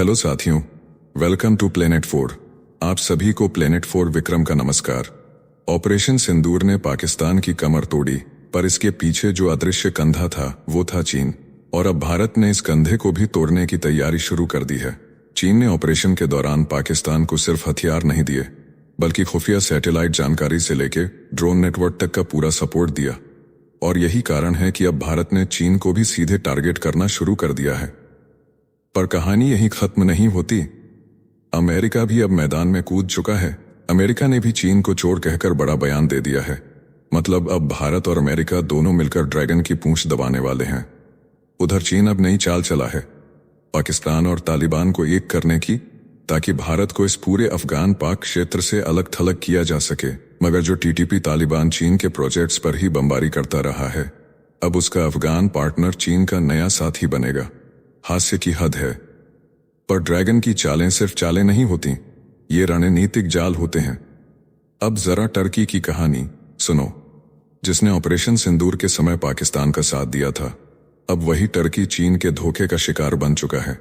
Hello साथियों, welcome to planet 4। आप सभी को प्लेनेट 4 विक्रम का नमस्कार। ऑपरेशन सिंदूर ने पाकिस्तान की कमर तोड़ी, पर इसके पीछे जो अदृश्य कंधा था वो था चीन। और अब भारत ने इस कंधे को भी तोड़ने की तैयारी शुरू कर दी है। चीन ने ऑपरेशन के दौरान पाकिस्तान को सिर्फ हथियार नहीं दिए, बल्कि खुफिया सैटेलाइट जानकारी से लेकर ड्रोन नेटवर्क तक का पूरा सपोर्ट दिया। और यही कारण है कि अब भारत ने चीन को भी सीधे टारगेट करना शुरू कर दिया है। पर कहानी यही खत्म नहीं होती। अमेरिका भी अब मैदान में कूद चुका है। अमेरिका ने भी चीन को चोर कहकर बड़ा बयान दे दिया है। मतलब अब भारत और अमेरिका दोनों मिलकर ड्रैगन की पूंछ दबाने वाले हैं। उधर चीन अब नई चाल चला है पाकिस्तान और तालिबान को एक करने की, ताकि भारत को इस पूरे अफगान पाक क्षेत्र से अलग थलग किया जा सके। मगर जो टीटीपी तालिबान चीन के प्रोजेक्ट्स पर ही बमबारी करता रहा है, अब उसका अफगान पार्टनर चीन का नया साथी बनेगा। हास्य की हद है। पर ड्रैगन की चालें सिर्फ चालें नहीं होती, ये रणनीतिक जाल होते हैं। अब जरा टर्की की कहानी सुनो, जिसने ऑपरेशन सिंदूर के समय पाकिस्तान का साथ दिया था। अब वही टर्की चीन के धोखे का शिकार बन चुका है।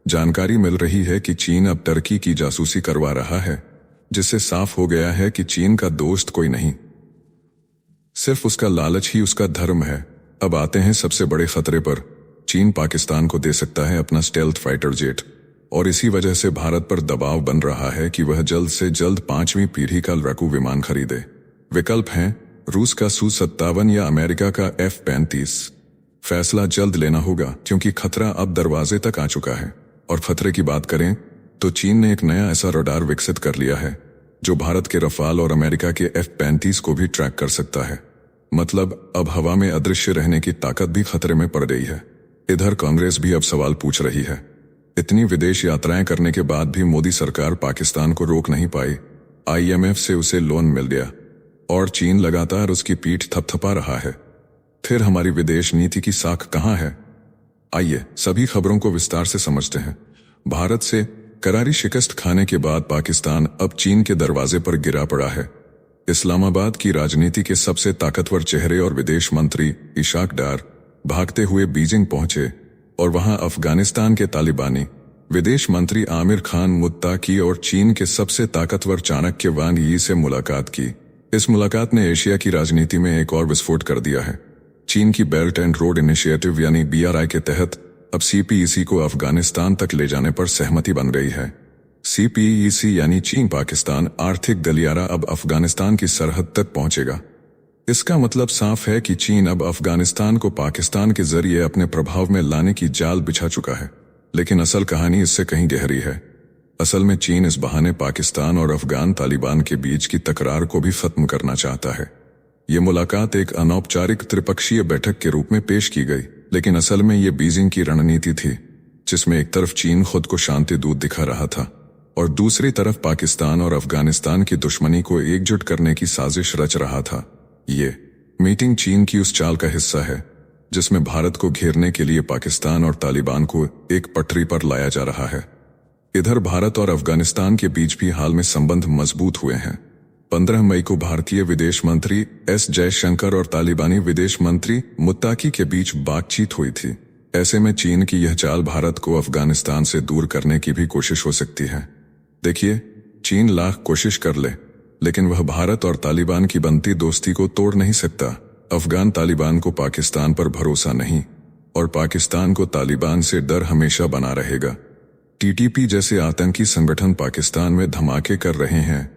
जानकारी मिल रही है कि चीन अब टर्की की जासूसी करवा रहा है, जिससे साफ हो गया है कि चीन का दोस्त कोई नहीं, सिर्फ उसका लालच ही उसका धर्म है। अब आते हैं सबसे बड़े खतरे पर। चीन पाकिस्तान को दे सकता है अपना स्टेल्थ फाइटर जेट, और इसी वजह से भारत पर दबाव बन रहा है कि वह जल्द से जल्द 5वीं पीढ़ी का लड़ाकू विमान खरीदे। विकल्प हैं रूस का Su-57 या अमेरिका का F-35। फैसला जल्द लेना होगा, क्योंकि खतरा अब दरवाजे तक आ चुका है। और खतरे की बात करें तो चीन ने एक नया ऐसा रडार विकसित कर लिया है जो भारत के रफाल और अमेरिका के F-35 को भी ट्रैक कर सकता है। मतलब अब हवा में अदृश्य रहने की ताकत भी खतरे में पड़ गई है। इधर कांग्रेस भी अब सवाल पूछ रही है। इतनी विदेश यात्राएं करने के बाद भी मोदी सरकार पाकिस्तान को रोक नहीं पाई। IMF से उसे लोन मिल गया और चीन लगातार उसकी पीठ थपथपा रहा है। फिर हमारी विदेश नीति की साख कहां है? आइए सभी खबरों को विस्तार से समझते हैं। भारत से करारी शिकस्त खाने के बाद पाकिस्तान अब चीन के दरवाजे पर गिरा पड़ा है। इस्लामाबाद की राजनीति के सबसे ताकतवर चेहरे और विदेश मंत्री इशाक डार भागते हुए बीजिंग पहुंचे और वहां अफगानिस्तान के तालिबानी विदेश मंत्री आमिर खान मुत्ताकी और चीन के सबसे ताकतवर चाणक्य वांग यी से मुलाकात की। इस मुलाकात ने एशिया की राजनीति में एक और विस्फोट कर दिया है। चीन की बेल्ट एंड रोड इनिशिएटिव यानी BRI के तहत अब CPEC को अफगानिस्तान तक ले जाने पर सहमति बन गई है। CPEC यानी चीन पाकिस्तान आर्थिक गलियारा अब अफगानिस्तान की सरहद तक पहुंचेगा। इसका मतलब साफ है कि चीन अब अफगानिस्तान को पाकिस्तान के जरिए अपने प्रभाव में लाने की जाल बिछा चुका है। लेकिन असल कहानी इससे कहीं गहरी है। असल में चीन इस बहाने पाकिस्तान और अफगान तालिबान के बीच की तकरार को भी खत्म करना चाहता है। ये मुलाकात एक अनौपचारिक त्रिपक्षीय बैठक के रूप में पेश की गई, लेकिन असल में ये बीजिंग की रणनीति थी, जिसमें एक तरफ चीन खुद को शांति दूत दिखा रहा था और दूसरी तरफ पाकिस्तान और अफगानिस्तान की दुश्मनी को एकजुट करने की साजिश रच रहा था। ये मीटिंग चीन की उस चाल का हिस्सा है जिसमें भारत को घेरने के लिए पाकिस्तान और तालिबान को एक पटरी पर लाया जा रहा है। इधर भारत और अफगानिस्तान के बीच भी हाल में संबंध मजबूत हुए हैं। 15 मई को भारतीय विदेश मंत्री S जयशंकर और तालिबानी विदेश मंत्री मुत्ताकी के बीच बातचीत हुई थी। ऐसे में चीन की यह चाल भारत को अफगानिस्तान से दूर करने की भी कोशिश हो सकती है। देखिए, चीन लाख कोशिश कर ले, लेकिन वह भारत और तालिबान की बनती दोस्ती को तोड़ नहीं सकता। अफगान तालिबान को पाकिस्तान पर भरोसा नहीं और पाकिस्तान को तालिबान से डर हमेशा बना रहेगा। TTP जैसे आतंकी संगठन पाकिस्तान में धमाके कर रहे हैं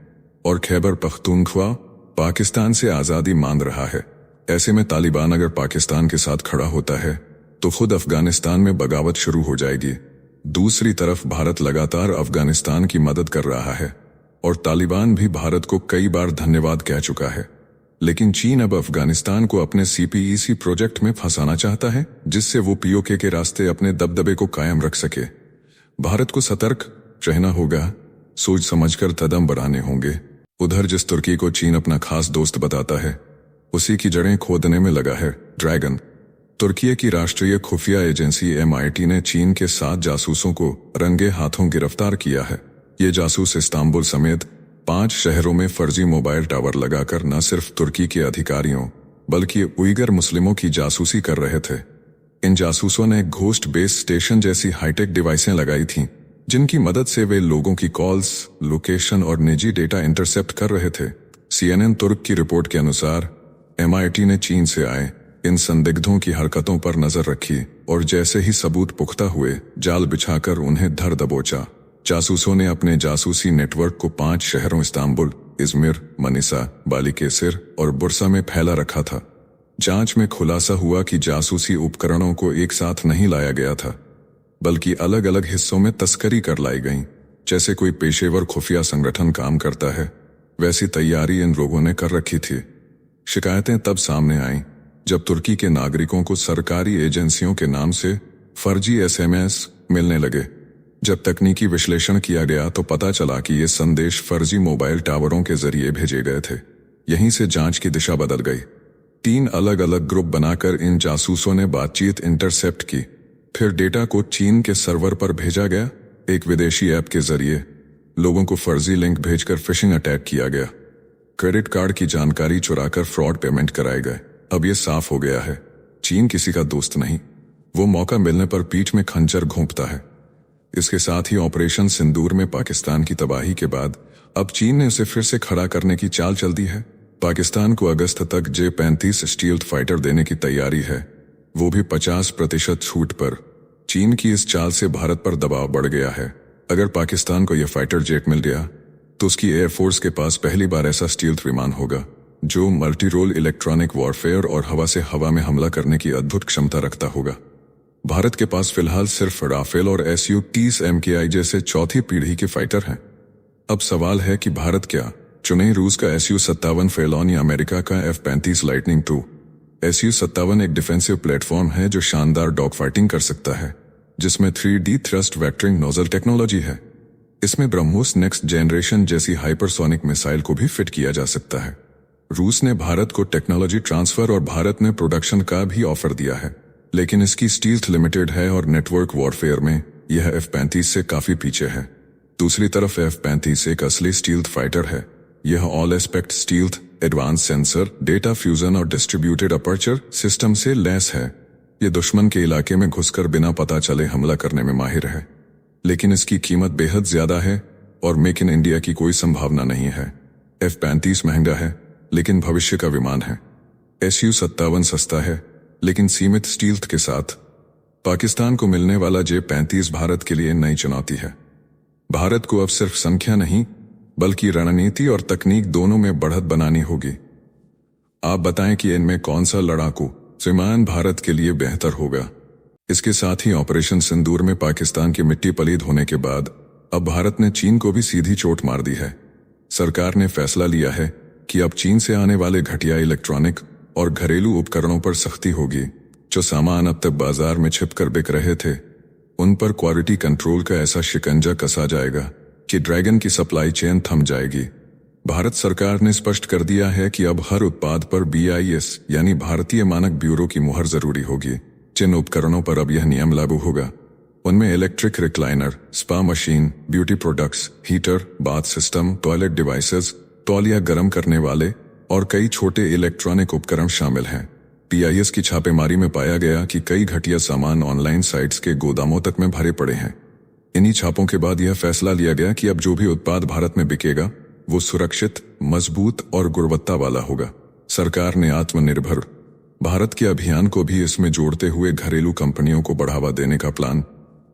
और खैबर पख्तूनख्वा पाकिस्तान से आजादी मांग रहा है। ऐसे में तालिबान अगर पाकिस्तान के साथ खड़ा होता है तो खुद अफगानिस्तान में बगावत शुरू हो जाएगी। दूसरी तरफ भारत लगातार अफगानिस्तान की मदद कर रहा है और तालिबान भी भारत को कई बार धन्यवाद कह चुका है। लेकिन चीन अब अफगानिस्तान को अपने CPEC प्रोजेक्ट में फंसाना चाहता है, जिससे वो POK के रास्ते अपने दबदबे को कायम रख सके। भारत को सतर्क रहना होगा, सोच समझकर कदम बढ़ाने होंगे। उधर जिस तुर्की को चीन अपना खास दोस्त बताता है, उसी की जड़ें खोदने में लगा है ड्रैगन। तुर्की की राष्ट्रीय खुफिया एजेंसी MIT ने चीन के 7 जासूसों को रंगे हाथों गिरफ्तार किया है। ये जासूस इस्तांबुल समेत 5 शहरों में फर्जी मोबाइल टावर लगाकर न सिर्फ तुर्की के अधिकारियों बल्कि उइगर मुस्लिमों की जासूसी कर रहे थे। इन जासूसों ने घोस्ट बेस स्टेशन जैसी हाईटेक डिवाइसें लगाई थीं, जिनकी मदद से वे लोगों की कॉल्स, लोकेशन और निजी डेटा इंटरसेप्ट कर रहे थे। CNN तुर्क की रिपोर्ट के अनुसार MIT ने चीन से आए इन संदिग्धों की हरकतों पर नजर रखी और जैसे ही सबूत पुख्ता हुए, जाल बिछाकर उन्हें धर दबोचा। जासूसों ने अपने जासूसी नेटवर्क को 5 शहरों इस्तांबुल, इज़मिर, मनीसा, बालिकेसिर और बुरसा में फैला रखा था। जांच में खुलासा हुआ कि जासूसी उपकरणों को एक साथ नहीं लाया गया था, बल्कि अलग अलग हिस्सों में तस्करी कर लाई गई। जैसे कोई पेशेवर खुफिया संगठन काम करता है, वैसी तैयारी इन लोगों ने कर रखी थी। शिकायतें तब सामने आईं जब तुर्की के नागरिकों को सरकारी एजेंसियों के नाम से फर्जी SMS मिलने लगे। जब तकनीकी विश्लेषण किया गया तो पता चला कि ये संदेश फर्जी मोबाइल टावरों के जरिए भेजे गए थे। यहीं से जांच की दिशा बदल गई। 3 अलग अलग ग्रुप बनाकर इन जासूसों ने बातचीत इंटरसेप्ट की। फिर डेटा को चीन के सर्वर पर भेजा गया। एक विदेशी ऐप के जरिए लोगों को फर्जी लिंक भेजकर फिशिंग अटैक किया गया। क्रेडिट कार्ड की जानकारी चुराकर फ्रॉड पेमेंट कराए गए। अब ये साफ हो गया है, चीन किसी का दोस्त नहीं, वो मौका मिलने पर पीठ में खंजर घोंपता है। इसके साथ ही ऑपरेशन सिंदूर में पाकिस्तान की तबाही के बाद अब चीन ने उसे फिर से खड़ा करने की चाल चल दी है। पाकिस्तान को अगस्त तक J-35 स्टील्थ फाइटर देने की तैयारी है, वो भी 50% छूट पर। चीन की इस चाल से भारत पर दबाव बढ़ गया है। अगर पाकिस्तान को यह फाइटर जेट मिल गया तो उसकी एयरफोर्स के पास पहली बार ऐसा स्टील्थ विमान होगा जो मल्टी रोल इलेक्ट्रॉनिक वॉरफेयर और हवा से हवा में हमला करने की अद्भुत क्षमता रखता होगा। भारत के पास फिलहाल सिर्फ राफेल और Su-30 MKI जैसे चौथी पीढ़ी के फाइटर हैं। अब सवाल है कि भारत क्या चुने, रूस का Su-57 फेलोन या अमेरिका का F-35 लाइटनिंग II। Su-57 एक डिफेंसिव प्लेटफॉर्म है जो शानदार डॉग फाइटिंग कर सकता है, जिसमें 3D thrust vectoring nozzle technology है। इसमें ब्रह्मोस नेक्स्ट जनरेशन जैसी हाइपरसोनिक मिसाइल को भी फिट किया जा सकता है। रूस ने भारत को टेक्नोलॉजी ट्रांसफर और भारत में प्रोडक्शन का भी ऑफर दिया है, लेकिन इसकी स्टील्थ लिमिटेड है और नेटवर्क वॉरफेयर में यह F-35 से काफी पीछे है। दूसरी तरफ F-35 एक असली स्टील्थ फाइटर है। यह all aspect stealth, advance sensor, data fusion और डिस्ट्रीब्यूटेड अपर्चर सिस्टम से लैस है। यह दुश्मन के इलाके में घुसकर बिना पता चले हमला करने में माहिर है, लेकिन इसकी कीमत बेहद ज्यादा है और मेक इन इंडिया की कोई संभावना नहीं है। F-35 महंगा है लेकिन भविष्य का विमान है। Su-57 सस्ता है लेकिन सीमित स्टील्थ के साथ। पाकिस्तान को मिलने वाला J-35 भारत के लिए नई चुनौती है। भारत को अब सिर्फ संख्या नहीं बल्कि रणनीति और तकनीक दोनों में बढ़त बनानी होगी। आप बताएं कि इनमें कौन सा लड़ाकू विमान भारत के लिए बेहतर होगा। इसके साथ ही ऑपरेशन सिंदूर में पाकिस्तान की मिट्टी पलीद होने के बाद अब भारत ने चीन को भी सीधी चोट मार दी है। सरकार ने फैसला लिया है कि अब चीन से आने वाले घटिया इलेक्ट्रॉनिक और घरेलू उपकरणों पर सख्ती होगी। जो सामान अब तक बाजार में छिपकर बिक रहे थे, उन पर क्वालिटी कंट्रोल का ऐसा शिकंजा कसा जाएगा कि ड्रैगन की सप्लाई चेन थम जाएगी। भारत सरकार ने स्पष्ट कर दिया है कि अब हर उत्पाद पर BIS यानी भारतीय मानक ब्यूरो की मुहर जरूरी होगी। जिन उपकरणों पर अब यह नियम लागू होगा उनमें electric recliner, spa machine, beauty products, heater, bath system, toilet devices, तौलिया गर्म करने वाले और कई छोटे इलेक्ट्रॉनिक उपकरण शामिल हैं। PIS की छापेमारी में पाया गया कि कई घटिया सामान ऑनलाइन साइट्स के गोदामों तक में भरे पड़े हैं। इन्हीं छापों के बाद यह फैसला लिया गया कि अब जो भी उत्पाद भारत में बिकेगा वो सुरक्षित, मजबूत और गुणवत्ता वाला होगा। सरकार ने आत्मनिर्भर भारत के अभियान को भी इसमें जोड़ते हुए घरेलू कंपनियों को बढ़ावा देने का प्लान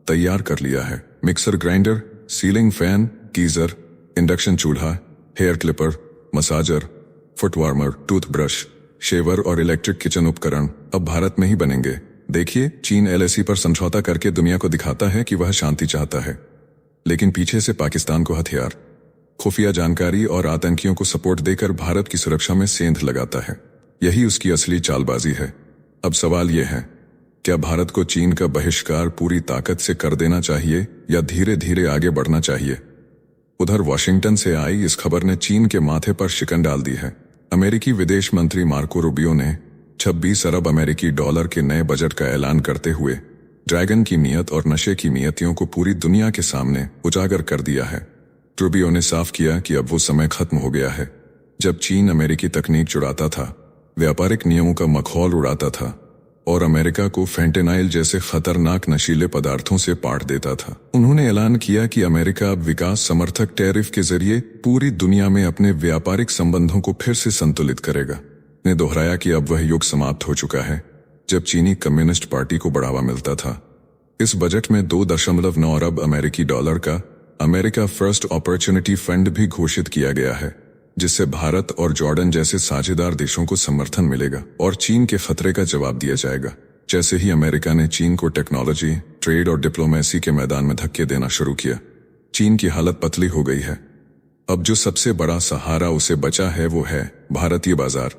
तैयार कर लिया है। Mixer grinder, ceiling fan, geyser, induction चूल्हा, hair clipper, massager, foot warmer, toothbrush, shaver और इलेक्ट्रिक किचन उपकरण अब भारत में ही बनेंगे। देखिए, चीन LAC पर समझौता करके दुनिया को दिखाता है कि वह शांति चाहता है, लेकिन पीछे से पाकिस्तान को हथियार, खुफिया जानकारी और आतंकियों को सपोर्ट देकर भारत की सुरक्षा में सेंध लगाता है। यही उसकी असली चालबाजी है। अब सवाल यह है, क्या भारत को चीन का बहिष्कार पूरी ताकत से कर देना चाहिए या धीरे धीरे आगे बढ़ना चाहिए? उधर वाशिंगटन से आई इस खबर ने चीन के माथे पर शिकन डाल दी है। अमेरिकी विदेश मंत्री मार्को रूबियो ने 26 अरब अमेरिकी डॉलर के नए बजट का ऐलान करते हुए ड्रैगन की नीयत और नशे की नीयतियों को पूरी दुनिया के सामने उजागर कर दिया है। रूबियो ने साफ किया कि अब वो समय खत्म हो गया है जब चीन अमेरिकी तकनीक चुराता था, व्यापारिक नियमों का मखौल उड़ाता था और अमेरिका को फेंटेनाइल जैसे खतरनाक नशीले पदार्थों से पाट देता था। उन्होंने ऐलान किया कि अमेरिका अब विकास समर्थक टैरिफ के जरिए पूरी दुनिया में अपने व्यापारिक संबंधों को फिर से संतुलित करेगा। ने दोहराया कि अब वह युग समाप्त हो चुका है जब चीनी कम्युनिस्ट पार्टी को बढ़ावा मिलता था। इस बजट में 2.9 अरब अमेरिकी डॉलर का अमेरिका फर्स्ट अपॉर्चुनिटी फंड भी घोषित किया गया है, जिससे भारत और जॉर्डन जैसे साझेदार देशों को समर्थन मिलेगा और चीन के खतरे का जवाब दिया जाएगा। जैसे ही अमेरिका ने चीन को टेक्नोलॉजी, ट्रेड और डिप्लोमेसी के मैदान में धक्के देना शुरू किया, चीन की हालत पतली हो गई है। अब जो सबसे बड़ा सहारा उसे बचा है वो है भारतीय बाजार,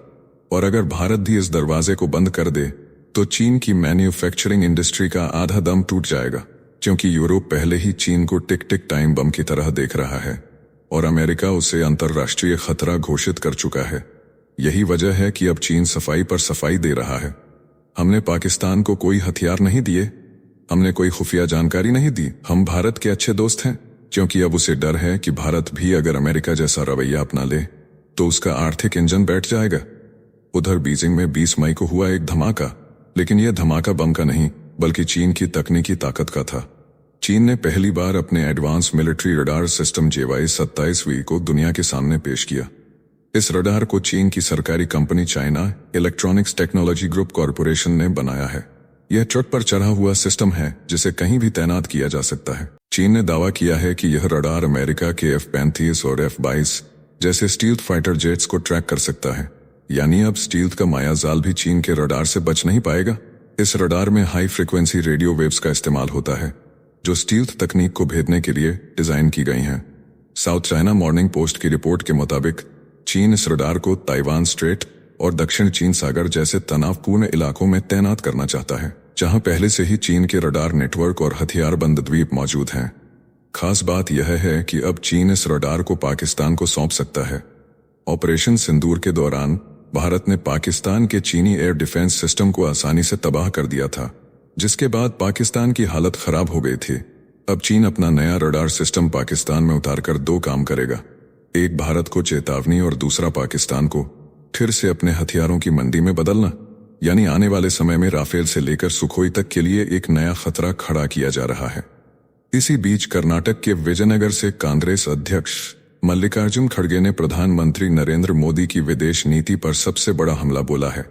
और अगर भारत भी इस दरवाजे को बंद कर दे तो चीन की मैन्युफैक्चरिंग इंडस्ट्री का आधा दम टूट जाएगा, क्योंकि यूरोप पहले ही चीन को टिक टिक टाइम बम की तरह देख रहा है और अमेरिका उसे अंतर्राष्ट्रीय खतरा घोषित कर चुका है। यही वजह है कि अब चीन सफाई पर सफाई दे रहा है। हमने पाकिस्तान को कोई हथियार नहीं दिए, हमने कोई खुफिया जानकारी नहीं दी, हम भारत के अच्छे दोस्त हैं, क्योंकि अब उसे डर है कि भारत भी अगर अमेरिका जैसा रवैया अपना ले तो उसका आर्थिक इंजन बैठ जाएगा। उधर बीजिंग में 20 मई को हुआ एक धमाका, लेकिन यह धमाका बम का नहीं बल्कि चीन की तकनीकी ताकत का था। चीन ने पहली बार अपने advance military radar system JY-27V को दुनिया के सामने पेश किया। इस रडार को चीन की सरकारी company China electronics technology group corporation ने बनाया है। यह ट्रक पर चढ़ा हुआ सिस्टम है जिसे कहीं भी तैनात किया जा सकता है। चीन ने दावा किया है कि यह रडार अमेरिका के F-35 और F-22 जैसे स्टील्थ फाइटर जेट्स को ट्रैक कर सकता है, यानी अब स्टील्थ का मायाजाल भी चीन के रडार से बच नहीं पाएगा। इस रडार में हाई फ्रीक्वेंसी रेडियो वेव्स का इस्तेमाल होता है जो स्टील्थ तकनीक को भेदने के लिए डिजाइन की गई हैं। साउथ चाइना मॉर्निंग पोस्ट की रिपोर्ट के मुताबिक चीन इस रडार को ताइवान स्ट्रेट और दक्षिण चीन सागर जैसे तनावपूर्ण इलाकों में तैनात करना चाहता है, जहां पहले से ही चीन के रडार नेटवर्क और हथियारबंद द्वीप मौजूद हैं। खास बात यह है कि अब चीन इस रडार को पाकिस्तान को सौंप सकता है। ऑपरेशन सिंदूर के दौरान भारत ने पाकिस्तान के चीनी एयर डिफेंस सिस्टम को आसानी से तबाह कर दिया था, जिसके बाद पाकिस्तान की हालत खराब हो गई थी। अब चीन अपना नया रडार सिस्टम पाकिस्तान में उतारकर 2 काम करेगा, एक भारत को चेतावनी और दूसरा पाकिस्तान को फिर से अपने हथियारों की मंडी में बदलना। यानी आने वाले समय में राफेल से लेकर सुखोई तक के लिए एक नया खतरा खड़ा किया जा रहा है। इसी बीच कर्नाटक के विजयनगर से कांग्रेस अध्यक्ष मल्लिकार्जुन खड़गे ने प्रधानमंत्री नरेंद्र मोदी की विदेश नीति पर सबसे बड़ा हमला बोला है।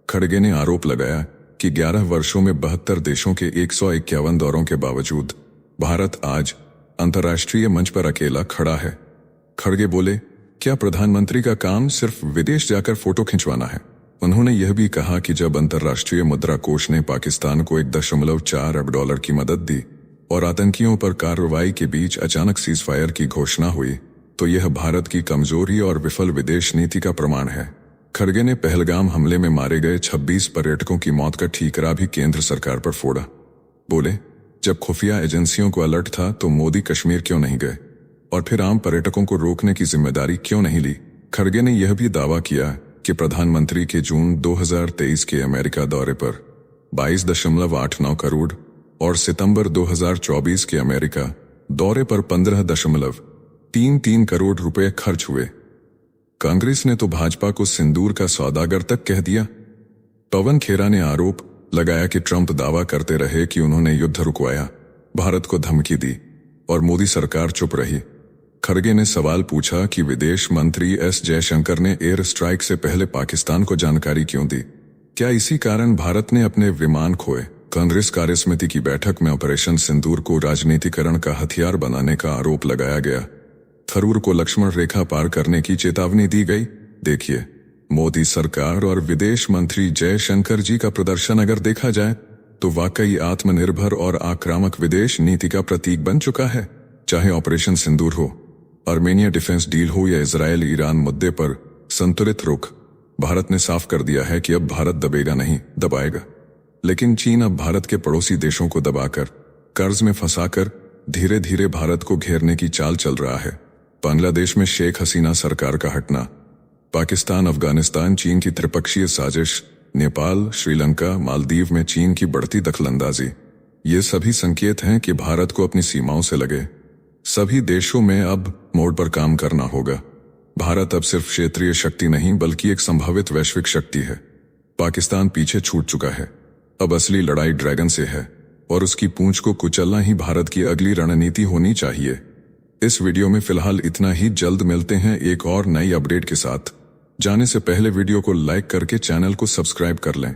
खड़गे ने आरोप लगाया कि 11 वर्षों में 72 देशों के 151 दौरों के बावजूद भारत आज अंतर्राष्ट्रीय मंच पर अकेला खड़ा है। खड़गे बोले, क्या प्रधानमंत्री का काम सिर्फ विदेश जाकर फोटो खिंचवाना है? उन्होंने यह भी कहा कि जब अंतर्राष्ट्रीय मुद्रा कोष ने पाकिस्तान को 1.4 अरब डॉलर की मदद दी और आतंकियों पर कार्रवाई के बीच अचानक सीजफायर की घोषणा हुई, तो यह भारत की कमजोरी और विफल विदेश नीति का प्रमाण है। खड़गे ने पहलगाम हमले में मारे गए 26 पर्यटकों की मौत का ठीकरा भी केंद्र सरकार पर फोड़ा। बोले, जब खुफिया एजेंसियों को अलर्ट था तो मोदी कश्मीर क्यों नहीं गए और फिर आम पर्यटकों को रोकने की जिम्मेदारी क्यों नहीं ली? खड़गे ने यह भी दावा किया कि प्रधानमंत्री के जून 2023 के अमेरिका दौरे पर 22.89 करोड़ और सितंबर 2024 के अमेरिका दौरे पर 15.33 करोड़ रुपए खर्च हुए। कांग्रेस ने तो भाजपा को सिंदूर का सौदागर तक कह दिया। पवन खेरा ने आरोप लगाया कि ट्रंप दावा करते रहे कि उन्होंने युद्ध रुकवाया, भारत को धमकी दी और मोदी सरकार चुप रही। खड़गे ने सवाल पूछा कि विदेश मंत्री एस जयशंकर ने एयर स्ट्राइक से पहले पाकिस्तान को जानकारी क्यों दी? क्या इसी कारण भारत ने अपने विमान खोए? कांग्रेस कार्यसमिति की बैठक में ऑपरेशन सिंदूर को राजनीतिकरण का हथियार बनाने का आरोप लगाया गया। थरूर को लक्ष्मण रेखा पार करने की चेतावनी दी गई। देखिए, मोदी सरकार और विदेश मंत्री जयशंकर जी का प्रदर्शन अगर देखा जाए तो वाकई आत्मनिर्भर और आक्रामक विदेश नीति का प्रतीक बन चुका है। चाहे ऑपरेशन सिंदूर हो, आर्मेनिया डिफेंस डील हो या इजरायल ईरान मुद्दे पर संतुलित रुख, भारत ने साफ कर दिया है कि अब भारत दबेगा नहीं, दबाएगा। लेकिन चीन अब भारत के पड़ोसी देशों को दबाकर, कर्ज में फंसाकर धीरे धीरे भारत को घेरने की चाल चल रहा है। बांग्लादेश में शेख हसीना सरकार का हटना, पाकिस्तान अफगानिस्तान चीन की त्रिपक्षीय साजिश, नेपाल श्रीलंका मालदीव में चीन की बढ़ती दखलंदाजी, ये सभी संकेत हैं कि भारत को अपनी सीमाओं से लगे सभी देशों में अब मोड़ पर काम करना होगा। भारत अब सिर्फ क्षेत्रीय शक्ति नहीं बल्कि एक संभावित वैश्विक शक्ति है। पाकिस्तान पीछे छूट चुका है, अब असली लड़ाई ड्रैगन से है और उसकी पूंछ को कुचलना ही भारत की अगली रणनीति होनी चाहिए। इस वीडियो में फिलहाल इतना ही। जल्द मिलते हैं एक और नई अपडेट के साथ। जाने से पहले वीडियो को लाइक करके चैनल को सब्सक्राइब कर लें।